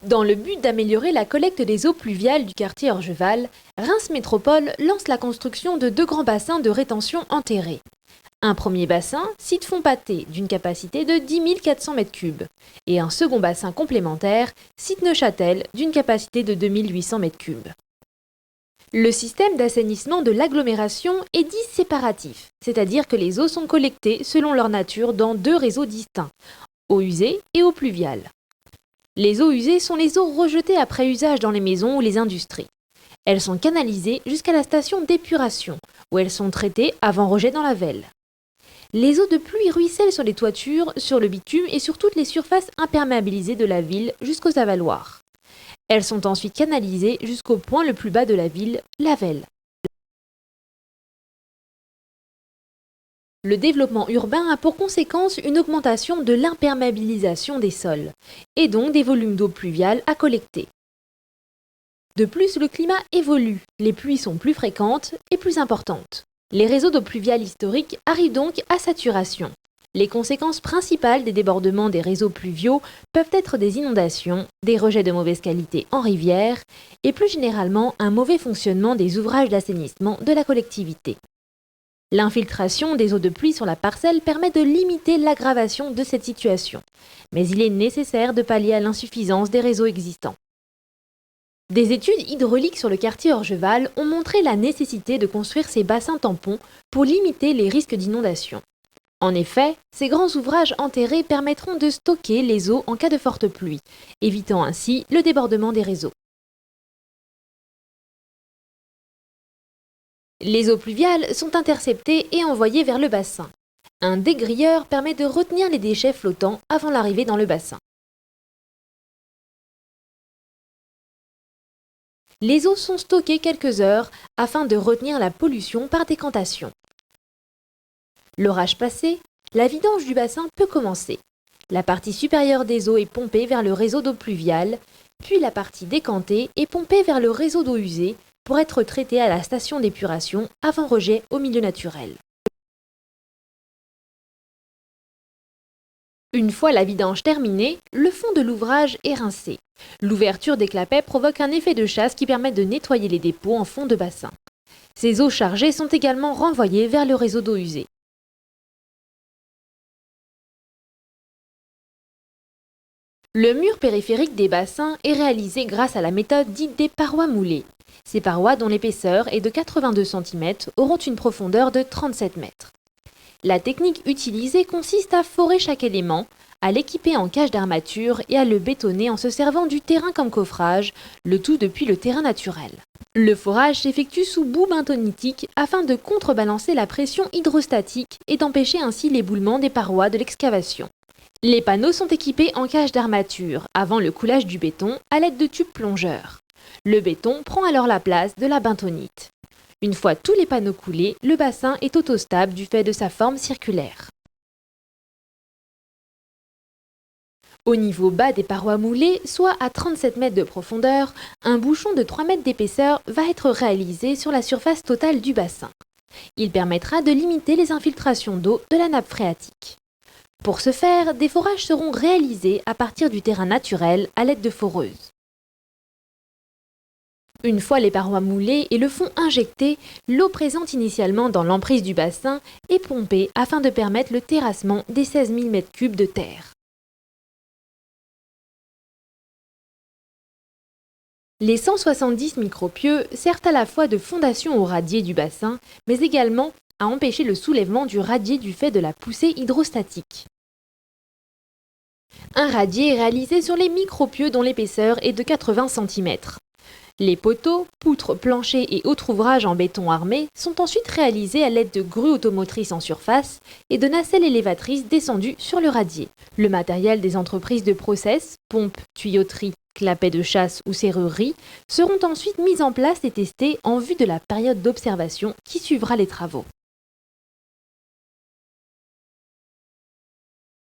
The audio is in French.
Dans le but d'améliorer la collecte des eaux pluviales du quartier Orgeval, Reims Métropole lance la construction de 2 grands bassins de rétention enterrés. Un premier bassin, site Fontpâté, d'une capacité de 10 400 m3, et un second bassin complémentaire, site Neuchâtel, d'une capacité de 2 800 m3. Le système d'assainissement de l'agglomération est dit séparatif, c'est-à-dire que les eaux sont collectées selon leur nature dans 2 réseaux distincts, eaux usées et eaux pluviales. Les eaux usées sont les eaux rejetées après usage dans les maisons ou les industries. Elles sont canalisées jusqu'à la station d'épuration, où elles sont traitées avant rejet dans la Vesle. Les eaux de pluie ruissellent sur les toitures, sur le bitume et sur toutes les surfaces imperméabilisées de la ville jusqu'aux avaloirs. Elles sont ensuite canalisées jusqu'au point le plus bas de la ville, la Vesle. Le développement urbain a pour conséquence une augmentation de l'imperméabilisation des sols, et donc des volumes d'eau pluviale à collecter. De plus, le climat évolue, les pluies sont plus fréquentes et plus importantes. Les réseaux d'eau pluviale historiques arrivent donc à saturation. Les conséquences principales des débordements des réseaux pluviaux peuvent être des inondations, des rejets de mauvaise qualité en rivière, et plus généralement un mauvais fonctionnement des ouvrages d'assainissement de la collectivité. L'infiltration des eaux de pluie sur la parcelle permet de limiter l'aggravation de cette situation, mais il est nécessaire de pallier à l'insuffisance des réseaux existants. Des études hydrauliques sur le quartier Orgeval ont montré la nécessité de construire ces bassins tampons pour limiter les risques d'inondation. En effet, ces grands ouvrages enterrés permettront de stocker les eaux en cas de forte pluie, évitant ainsi le débordement des réseaux. Les eaux pluviales sont interceptées et envoyées vers le bassin. Un dégrilleur permet de retenir les déchets flottants avant l'arrivée dans le bassin. Les eaux sont stockées quelques heures afin de retenir la pollution par décantation. L'orage passé, la vidange du bassin peut commencer. La partie supérieure des eaux est pompée vers le réseau d'eau pluviale, puis la partie décantée est pompée vers le réseau d'eau usée pour être traitée à la station d'épuration avant rejet au milieu naturel. Une fois la vidange terminée, le fond de l'ouvrage est rincé. L'ouverture des clapets provoque un effet de chasse qui permet de nettoyer les dépôts en fond de bassin. Ces eaux chargées sont également renvoyées vers le réseau d'eau usée. Le mur périphérique des bassins est réalisé grâce à la méthode dite des parois moulées. Ces parois, dont l'épaisseur est de 82 cm, auront une profondeur de 37 mètres. La technique utilisée consiste à forer chaque élément, à l'équiper en cage d'armature et à le bétonner en se servant du terrain comme coffrage, le tout depuis le terrain naturel. Le forage s'effectue sous boue bentonitique afin de contrebalancer la pression hydrostatique et d'empêcher ainsi l'éboulement des parois de l'excavation. Les panneaux sont équipés en cage d'armature avant le coulage du béton à l'aide de tubes plongeurs. Le béton prend alors la place de la bentonite. Une fois tous les panneaux coulés, le bassin est autostable du fait de sa forme circulaire. Au niveau bas des parois moulées, soit à 37 mètres de profondeur, un bouchon de 3 mètres d'épaisseur va être réalisé sur la surface totale du bassin. Il permettra de limiter les infiltrations d'eau de la nappe phréatique. Pour ce faire, des forages seront réalisés à partir du terrain naturel à l'aide de foreuses. Une fois les parois moulées et le fond injecté, l'eau présente initialement dans l'emprise du bassin est pompée afin de permettre le terrassement des 16 000 m3 de terre. Les 170 micropieux servent à la fois de fondation au radier du bassin, mais également à empêcher le soulèvement du radier du fait de la poussée hydrostatique. Un radier est réalisé sur les micropieux dont l'épaisseur est de 80 cm. Les poteaux, poutres, planchers et autres ouvrages en béton armé sont ensuite réalisés à l'aide de grues automotrices en surface et de nacelles élévatrices descendues sur le radier. Le matériel des entreprises de process, pompes, tuyauteries, clapets de chasse ou serrureries, seront ensuite mis en place et testés en vue de la période d'observation qui suivra les travaux.